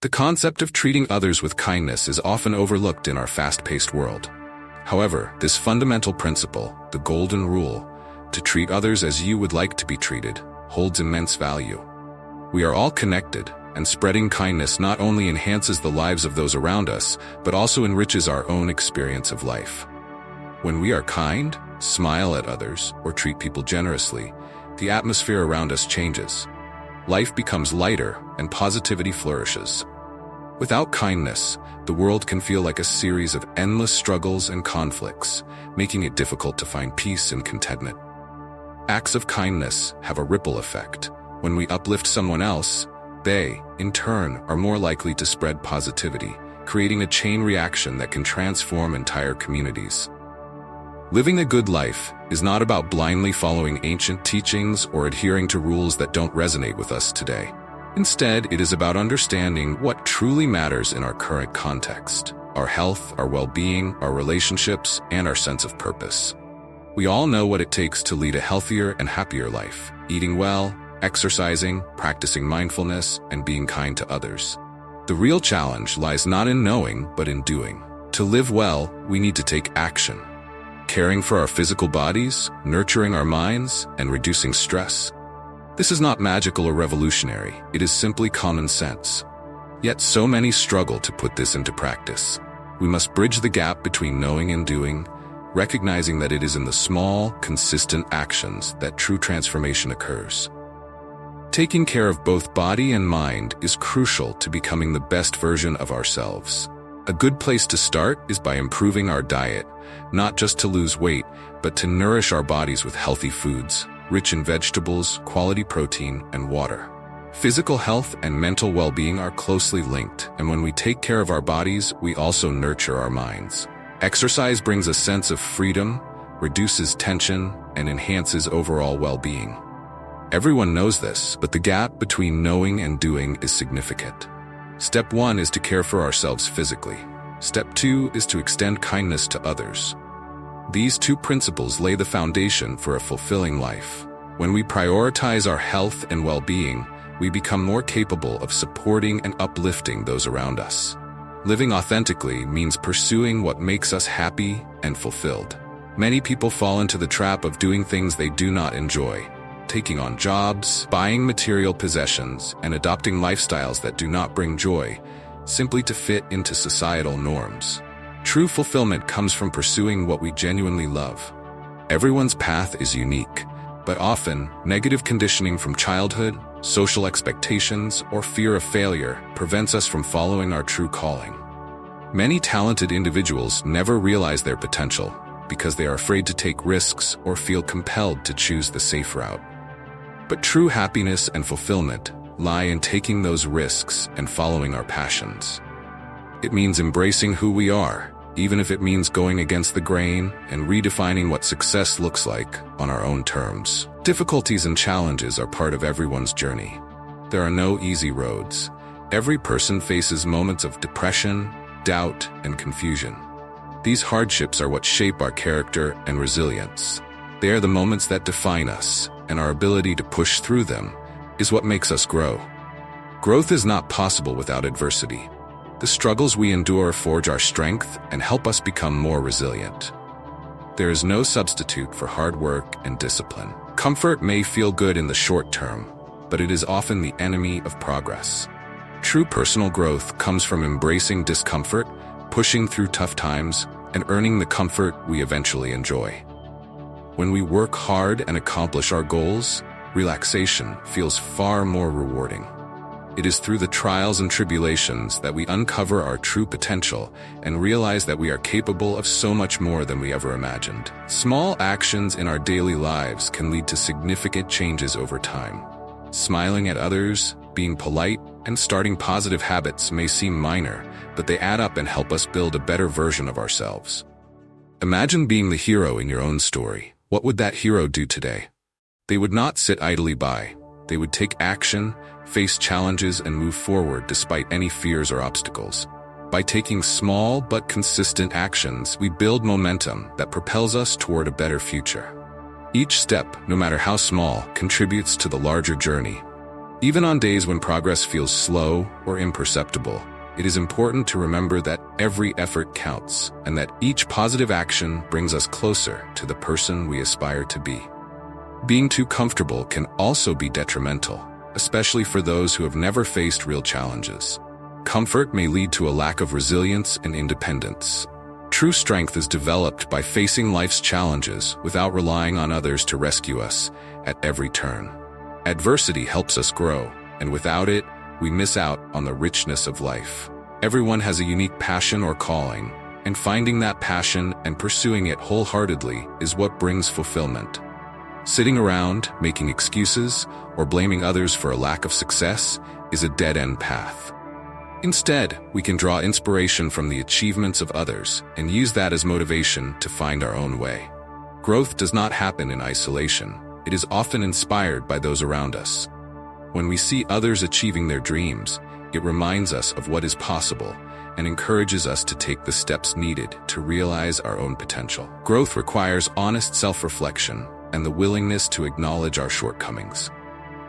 The concept of treating others with kindness is often overlooked in our fast-paced world. However, this fundamental principle, the golden rule, to treat others as you would like to be treated, holds immense value. We are all connected, and spreading kindness not only enhances the lives of those around us, but also enriches our own experience of life. When we are kind, smile at others, or treat people generously, the atmosphere around us changes. Life becomes lighter, and positivity flourishes. Without kindness, the world can feel like a series of endless struggles and conflicts, making it difficult to find peace and contentment. Acts of kindness have a ripple effect. When we uplift someone else, they, in turn, are more likely to spread positivity, creating a chain reaction that can transform entire communities. Living a good life is not about blindly following ancient teachings or adhering to rules that don't resonate with us today. Instead, it is about understanding what truly matters in our current context: our health, our well-being, our relationships, and our sense of purpose. We all know what it takes to lead a healthier and happier life: eating well, exercising, practicing mindfulness, and being kind to others. The real challenge lies not in knowing, but in doing. To live well, we need to take action. Caring for our physical bodies, nurturing our minds, and reducing stress. This is not magical or revolutionary, it is simply common sense. Yet so many struggle to put this into practice. We must bridge the gap between knowing and doing, recognizing that it is in the small, consistent actions that true transformation occurs. Taking care of both body and mind is crucial to becoming the best version of ourselves. A good place to start is by improving our diet, not just to lose weight, but to nourish our bodies with healthy foods, rich in vegetables, quality protein, and water. Physical health and mental well-being are closely linked, and when we take care of our bodies, we also nurture our minds. Exercise brings a sense of freedom, reduces tension, and enhances overall well-being. Everyone knows this, but the gap between knowing and doing is significant. Step 1 is to care for ourselves physically. Step 2 is to extend kindness to others. These two principles lay the foundation for a fulfilling life. When we prioritize our health and well-being, we become more capable of supporting and uplifting those around us. Living authentically means pursuing what makes us happy and fulfilled. Many people fall into the trap of doing things they do not enjoy, taking on jobs, buying material possessions, and adopting lifestyles that do not bring joy, simply to fit into societal norms. True fulfillment comes from pursuing what we genuinely love. Everyone's path is unique, but often, negative conditioning from childhood, social expectations, or fear of failure prevents us from following our true calling. Many talented individuals never realize their potential because they are afraid to take risks or feel compelled to choose the safe route. But true happiness and fulfillment lie in taking those risks and following our passions. It means embracing who we are, even if it means going against the grain and redefining what success looks like on our own terms. Difficulties and challenges are part of everyone's journey. There are no easy roads. Every person faces moments of depression, doubt, and confusion. These hardships are what shape our character and resilience. They are the moments that define us, and our ability to push through them is what makes us grow. Growth is not possible without adversity. The struggles we endure forge our strength and help us become more resilient. There is no substitute for hard work and discipline. Comfort may feel good in the short term, but it is often the enemy of progress. True personal growth comes from embracing discomfort, pushing through tough times, and earning the comfort we eventually enjoy. When we work hard and accomplish our goals, relaxation feels far more rewarding. It is through the trials and tribulations that we uncover our true potential and realize that we are capable of so much more than we ever imagined. Small actions in our daily lives can lead to significant changes over time. Smiling at others, being polite, and starting positive habits may seem minor, but they add up and help us build a better version of ourselves. Imagine being the hero in your own story. What would that hero do today? They would not sit idly by. They would take action, face challenges, and move forward despite any fears or obstacles. By taking small but consistent actions, we build momentum that propels us toward a better future. Each step, no matter how small, contributes to the larger journey. Even on days when progress feels slow or imperceptible, it is important to remember that every effort counts and that each positive action brings us closer to the person we aspire to be. Being too comfortable can also be detrimental, especially for those who have never faced real challenges. Comfort may lead to a lack of resilience and independence. True strength is developed by facing life's challenges without relying on others to rescue us at every turn. Adversity helps us grow, and without it, we miss out on the richness of life. Everyone has a unique passion or calling, and finding that passion and pursuing it wholeheartedly is what brings fulfillment. Sitting around, making excuses, or blaming others for a lack of success is a dead-end path. Instead, we can draw inspiration from the achievements of others and use that as motivation to find our own way. Growth does not happen in isolation. It is often inspired by those around us. When we see others achieving their dreams, it reminds us of what is possible and encourages us to take the steps needed to realize our own potential. Growth requires honest self-reflection and the willingness to acknowledge our shortcomings.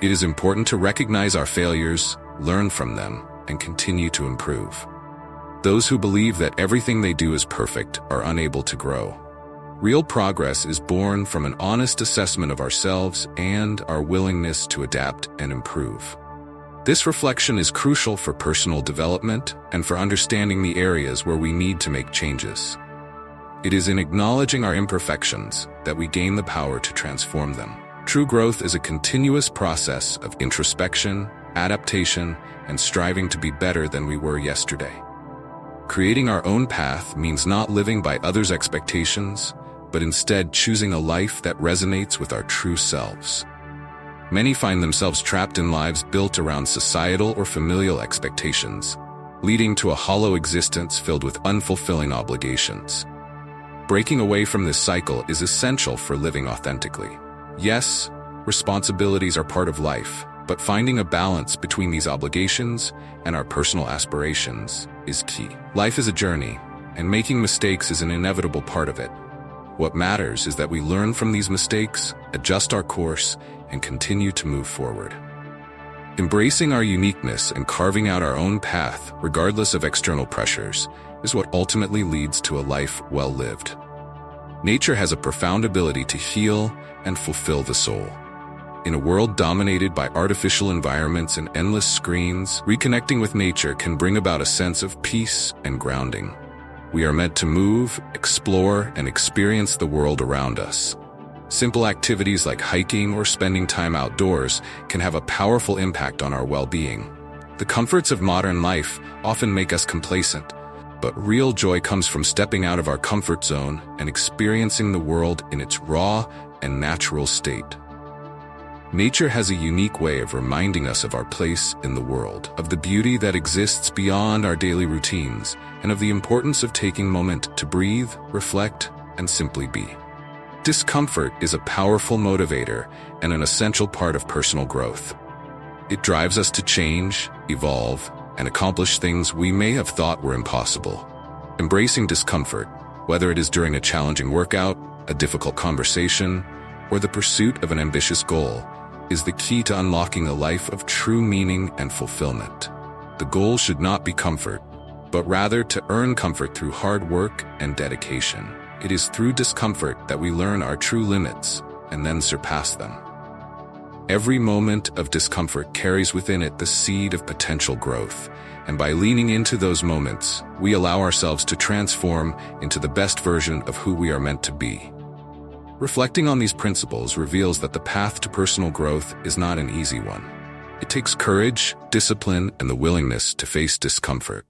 It is important to recognize our failures, learn from them, and continue to improve. Those who believe that everything they do is perfect are unable to grow. Real progress is born from an honest assessment of ourselves and our willingness to adapt and improve. This reflection is crucial for personal development and for understanding the areas where we need to make changes. It is in acknowledging our imperfections that we gain the power to transform them. True growth is a continuous process of introspection, adaptation, and striving to be better than we were yesterday. Creating our own path means not living by others' expectations, but instead choosing a life that resonates with our true selves. Many find themselves trapped in lives built around societal or familial expectations, leading to a hollow existence filled with unfulfilling obligations. Breaking away from this cycle is essential for living authentically. Yes, responsibilities are part of life, but finding a balance between these obligations and our personal aspirations is key. Life is a journey, and making mistakes is an inevitable part of it. What matters is that we learn from these mistakes, adjust our course, and continue to move forward. Embracing our uniqueness and carving out our own path, regardless of external pressures, is what ultimately leads to a life well lived. Nature has a profound ability to heal and fulfill the soul. In a world dominated by artificial environments and endless screens, reconnecting with nature can bring about a sense of peace and grounding. We are meant to move, explore, and experience the world around us. Simple activities like hiking or spending time outdoors can have a powerful impact on our well-being. The comforts of modern life often make us complacent, but real joy comes from stepping out of our comfort zone and experiencing the world in its raw and natural state. Nature has a unique way of reminding us of our place in the world, of the beauty that exists beyond our daily routines, and of the importance of taking a moment to breathe, reflect, and simply be. Discomfort is a powerful motivator and an essential part of personal growth. It drives us to change, evolve, and accomplish things we may have thought were impossible. Embracing discomfort, whether it is during a challenging workout, a difficult conversation, or the pursuit of an ambitious goal, is the key to unlocking a life of true meaning and fulfillment. The goal should not be comfort, but rather to earn comfort through hard work and dedication. It is through discomfort that we learn our true limits and then surpass them. Every moment of discomfort carries within it the seed of potential growth, and by leaning into those moments, we allow ourselves to transform into the best version of who we are meant to be. Reflecting on these principles reveals that the path to personal growth is not an easy one. It takes courage, discipline, and the willingness to face discomfort.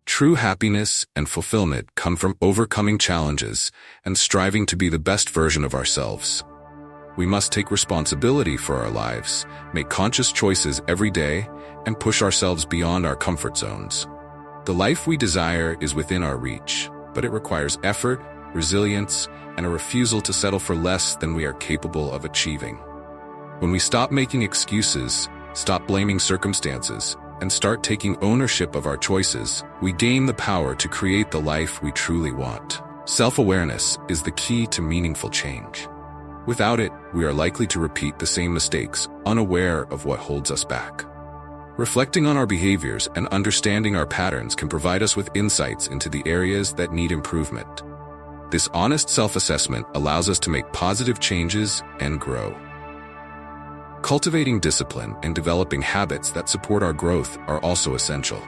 True happiness and fulfillment come from overcoming challenges and striving to be the best version of ourselves. We must take responsibility for our lives, make conscious choices every day, and push ourselves beyond our comfort zones. The life we desire is within our reach, but it requires effort, resilience, and a refusal to settle for less than we are capable of achieving. When we stop making excuses, stop blaming circumstances, and start taking ownership of our choices, we gain the power to create the life we truly want. Self-awareness is the key to meaningful change. Without it, we are likely to repeat the same mistakes, unaware of what holds us back. Reflecting on our behaviors and understanding our patterns can provide us with insights into the areas that need improvement. This honest self-assessment allows us to make positive changes and grow. Cultivating discipline and developing habits that support our growth are also essential.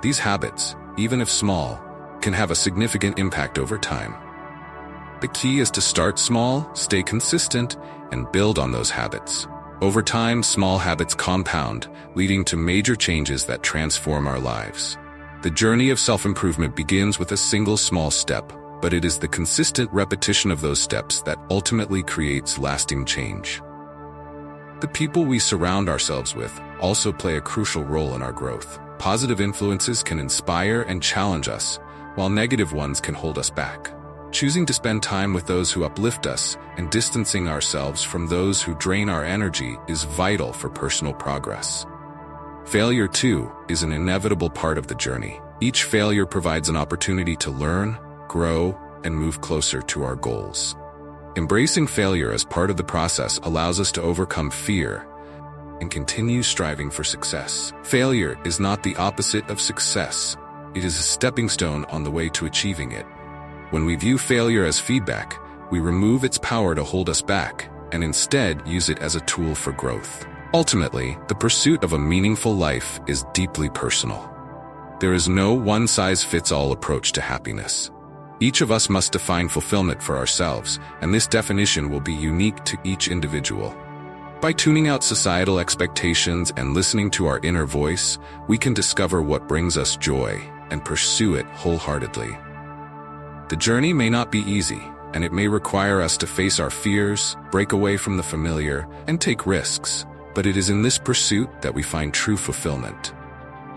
These habits, even if small, can have a significant impact over time. The key is to start small, stay consistent, and build on those habits. Over time, small habits compound, leading to major changes that transform our lives. The journey of self-improvement begins with a single small step, but it is the consistent repetition of those steps that ultimately creates lasting change. The people we surround ourselves with also play a crucial role in our growth. Positive influences can inspire and challenge us, while negative ones can hold us back. Choosing to spend time with those who uplift us and distancing ourselves from those who drain our energy is vital for personal progress. Failure, too, is an inevitable part of the journey. Each failure provides an opportunity to learn, grow, and move closer to our goals. Embracing failure as part of the process allows us to overcome fear and continue striving for success. Failure is not the opposite of success. It is a stepping stone on the way to achieving it. When we view failure as feedback, we remove its power to hold us back and instead use it as a tool for growth. Ultimately, the pursuit of a meaningful life is deeply personal. There is no one-size-fits-all approach to happiness. Each of us must define fulfillment for ourselves, and this definition will be unique to each individual. By tuning out societal expectations and listening to our inner voice, we can discover what brings us joy and pursue it wholeheartedly. The journey may not be easy, and it may require us to face our fears, break away from the familiar, and take risks, but it is in this pursuit that we find true fulfillment.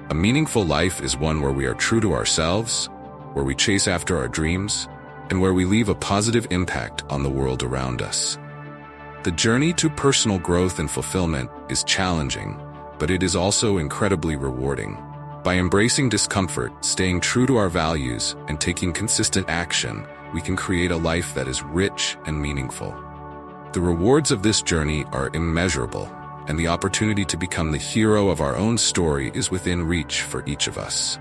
A meaningful life is one where we are true to ourselves, where we chase after our dreams, and where we leave a positive impact on the world around us. The journey to personal growth and fulfillment is challenging, but it is also incredibly rewarding. By embracing discomfort, staying true to our values, and taking consistent action, we can create a life that is rich and meaningful. The rewards of this journey are immeasurable, and the opportunity to become the hero of our own story is within reach for each of us.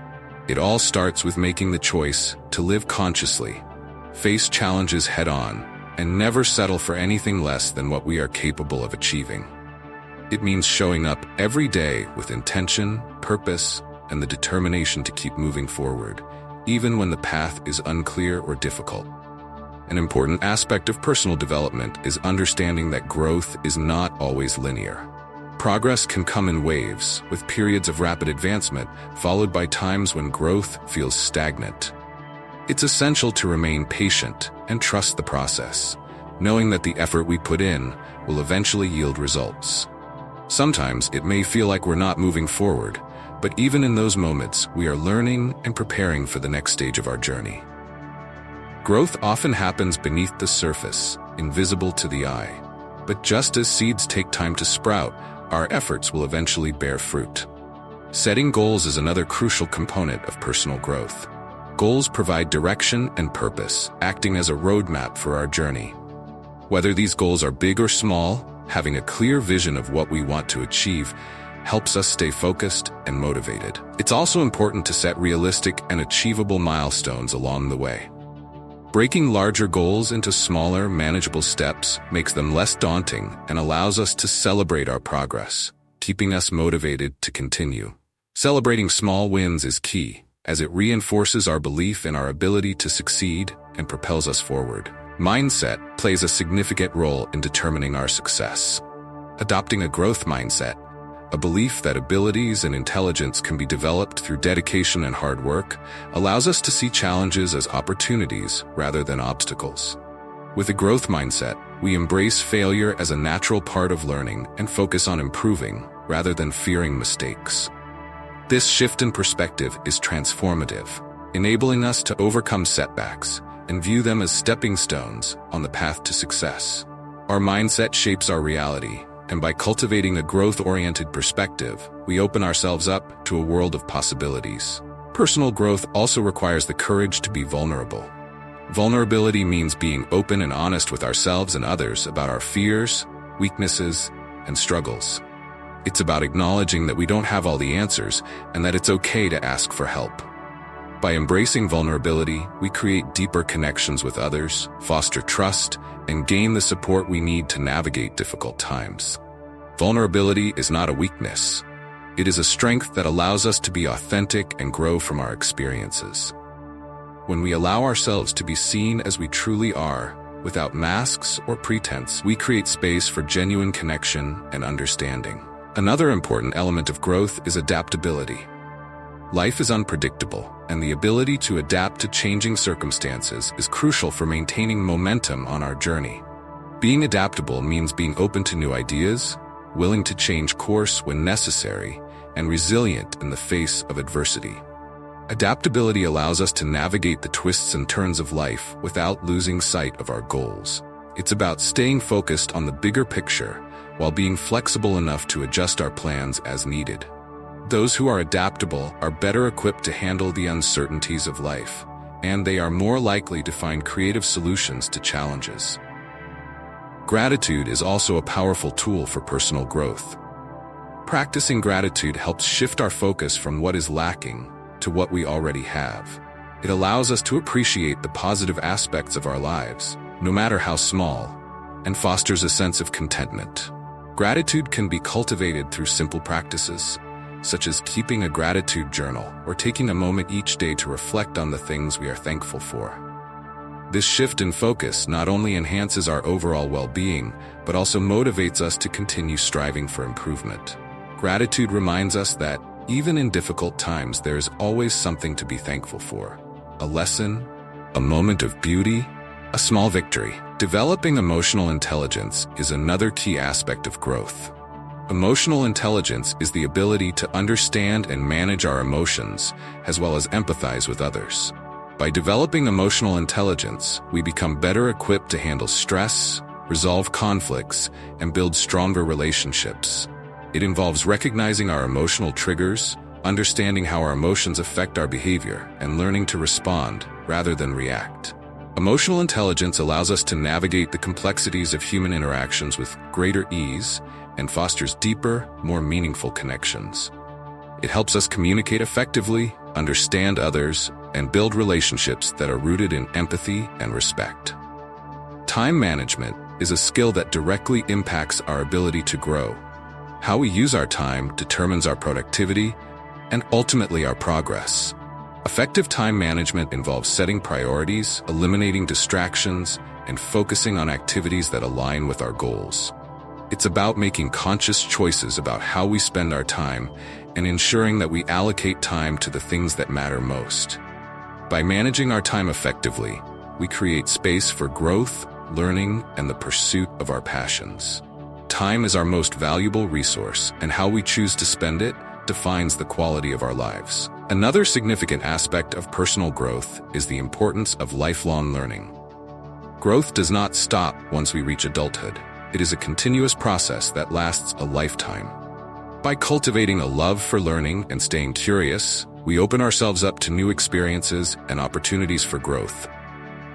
It all starts with making the choice to live consciously, face challenges head-on, and never settle for anything less than what we are capable of achieving. It means showing up every day with intention, purpose, and the determination to keep moving forward, even when the path is unclear or difficult. An important aspect of personal development is understanding that growth is not always linear. Progress can come in waves, with periods of rapid advancement, followed by times when growth feels stagnant. It's essential to remain patient and trust the process, knowing that the effort we put in will eventually yield results. Sometimes it may feel like we're not moving forward, but even in those moments, we are learning and preparing for the next stage of our journey. Growth often happens beneath the surface, invisible to the eye. But just as seeds take time to sprout, our efforts will eventually bear fruit. Setting goals is another crucial component of personal growth. Goals provide direction and purpose, acting as a roadmap for our journey. Whether these goals are big or small, having a clear vision of what we want to achieve helps us stay focused and motivated. It's also important to set realistic and achievable milestones along the way. Breaking larger goals into smaller, manageable steps makes them less daunting and allows us to celebrate our progress, keeping us motivated to continue. Celebrating small wins is key, as it reinforces our belief in our ability to succeed and propels us forward. Mindset plays a significant role in determining our success. Adopting a growth mindset, a belief that abilities and intelligence can be developed through dedication and hard work, allows us to see challenges as opportunities rather than obstacles. With a growth mindset, we embrace failure as a natural part of learning and focus on improving rather than fearing mistakes. This shift in perspective is transformative, enabling us to overcome setbacks and view them as stepping stones on the path to success. Our mindset shapes our reality, and by cultivating a growth-oriented perspective, we open ourselves up to a world of possibilities. Personal growth also requires the courage to be vulnerable. Vulnerability means being open and honest with ourselves and others about our fears, weaknesses, and struggles. It's about acknowledging that we don't have all the answers and that it's okay to ask for help. By embracing vulnerability, we create deeper connections with others, foster trust, and gain the support we need to navigate difficult times. Vulnerability is not a weakness. It is a strength that allows us to be authentic and grow from our experiences. When we allow ourselves to be seen as we truly are, without masks or pretense, we create space for genuine connection and understanding. Another important element of growth is adaptability. Life is unpredictable, and the ability to adapt to changing circumstances is crucial for maintaining momentum on our journey. Being adaptable means being open to new ideas, willing to change course when necessary, and resilient in the face of adversity. Adaptability allows us to navigate the twists and turns of life without losing sight of our goals. It's about staying focused on the bigger picture while being flexible enough to adjust our plans as needed. Those who are adaptable are better equipped to handle the uncertainties of life, and they are more likely to find creative solutions to challenges. Gratitude is also a powerful tool for personal growth. Practicing gratitude helps shift our focus from what is lacking to what we already have. It allows us to appreciate the positive aspects of our lives, no matter how small, and fosters a sense of contentment. Gratitude can be cultivated through simple practices, such as keeping a gratitude journal or taking a moment each day to reflect on the things we are thankful for. This shift in focus not only enhances our overall well-being, but also motivates us to continue striving for improvement. Gratitude reminds us that, even in difficult times, there is always something to be thankful for. A lesson, a moment of beauty, a small victory. Developing emotional intelligence is another key aspect of growth. Emotional intelligence is the ability to understand and manage our emotions, as well as empathize with others. By developing emotional intelligence, we become better equipped to handle stress, resolve conflicts, and build stronger relationships. It involves recognizing our emotional triggers, understanding how our emotions affect our behavior, and learning to respond rather than react. Emotional intelligence allows us to navigate the complexities of human interactions with greater ease and fosters deeper, more meaningful connections. It helps us communicate effectively, understand others, and build relationships that are rooted in empathy and respect. Time management is a skill that directly impacts our ability to grow. How we use our time determines our productivity and ultimately our progress. Effective time management involves setting priorities, eliminating distractions, and focusing on activities that align with our goals. It's about making conscious choices about how we spend our time and ensuring that we allocate time to the things that matter most. By managing our time effectively, we create space for growth, learning, and the pursuit of our passions. Time is our most valuable resource, and how we choose to spend it defines the quality of our lives. Another significant aspect of personal growth is the importance of lifelong learning. Growth does not stop once we reach adulthood. It is a continuous process that lasts a lifetime. By cultivating a love for learning and staying curious, we open ourselves up to new experiences and opportunities for growth.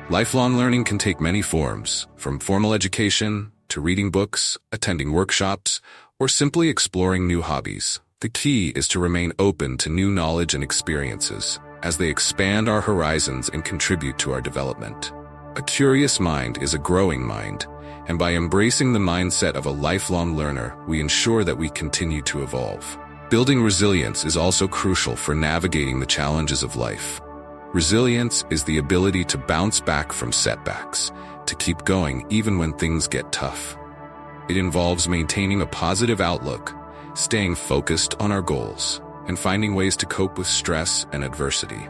Lifelong learning can take many forms, from formal education to reading books, attending workshops, or simply exploring new hobbies. The key is to remain open to new knowledge and experiences, as they expand our horizons and contribute to our development. A curious mind is a growing mind, and by embracing the mindset of a lifelong learner, we ensure that we continue to evolve. Building resilience is also crucial for navigating the challenges of life. Resilience is the ability to bounce back from setbacks, to keep going even when things get tough. It involves maintaining a positive outlook, staying focused on our goals, and finding ways to cope with stress and adversity.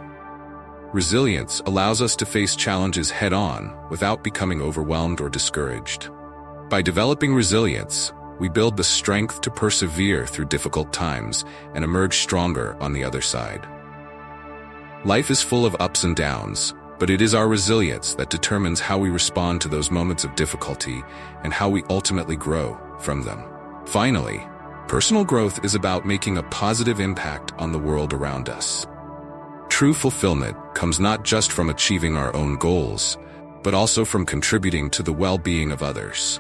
Resilience allows us to face challenges head-on without becoming overwhelmed or discouraged. By developing resilience, we build the strength to persevere through difficult times and emerge stronger on the other side. Life is full of ups and downs, but it is our resilience that determines how we respond to those moments of difficulty and how we ultimately grow from them. Finally, personal growth is about making a positive impact on the world around us. True fulfillment comes not just from achieving our own goals, but also from contributing to the well-being of others.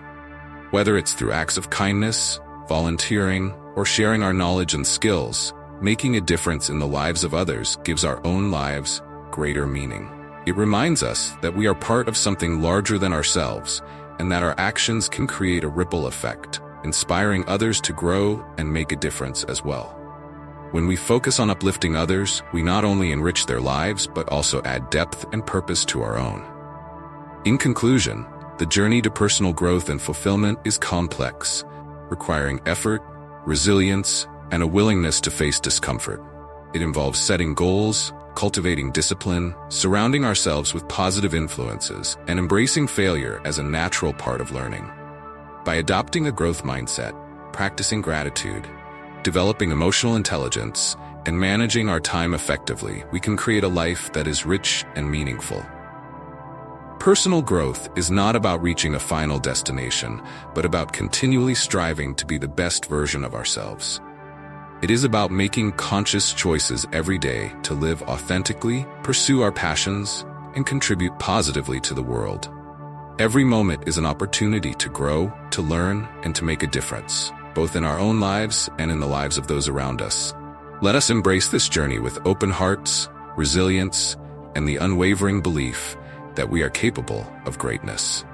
Whether it's through acts of kindness, volunteering, or sharing our knowledge and skills, making a difference in the lives of others gives our own lives greater meaning. It reminds us that we are part of something larger than ourselves, and that our actions can create a ripple effect, inspiring others to grow and make a difference as well. When we focus on uplifting others, we not only enrich their lives, but also add depth and purpose to our own. In conclusion, the journey to personal growth and fulfillment is complex, requiring effort, resilience, and a willingness to face discomfort. It involves setting goals, cultivating discipline, surrounding ourselves with positive influences, and embracing failure as a natural part of learning. By adopting a growth mindset, practicing gratitude, developing emotional intelligence, and managing our time effectively, we can create a life that is rich and meaningful. Personal growth is not about reaching a final destination, but about continually striving to be the best version of ourselves. It is about making conscious choices every day to live authentically, pursue our passions, and contribute positively to the world. Every moment is an opportunity to grow, to learn, and to make a difference, both in our own lives and in the lives of those around us. Let us embrace this journey with open hearts, resilience, and the unwavering belief that we are capable of greatness.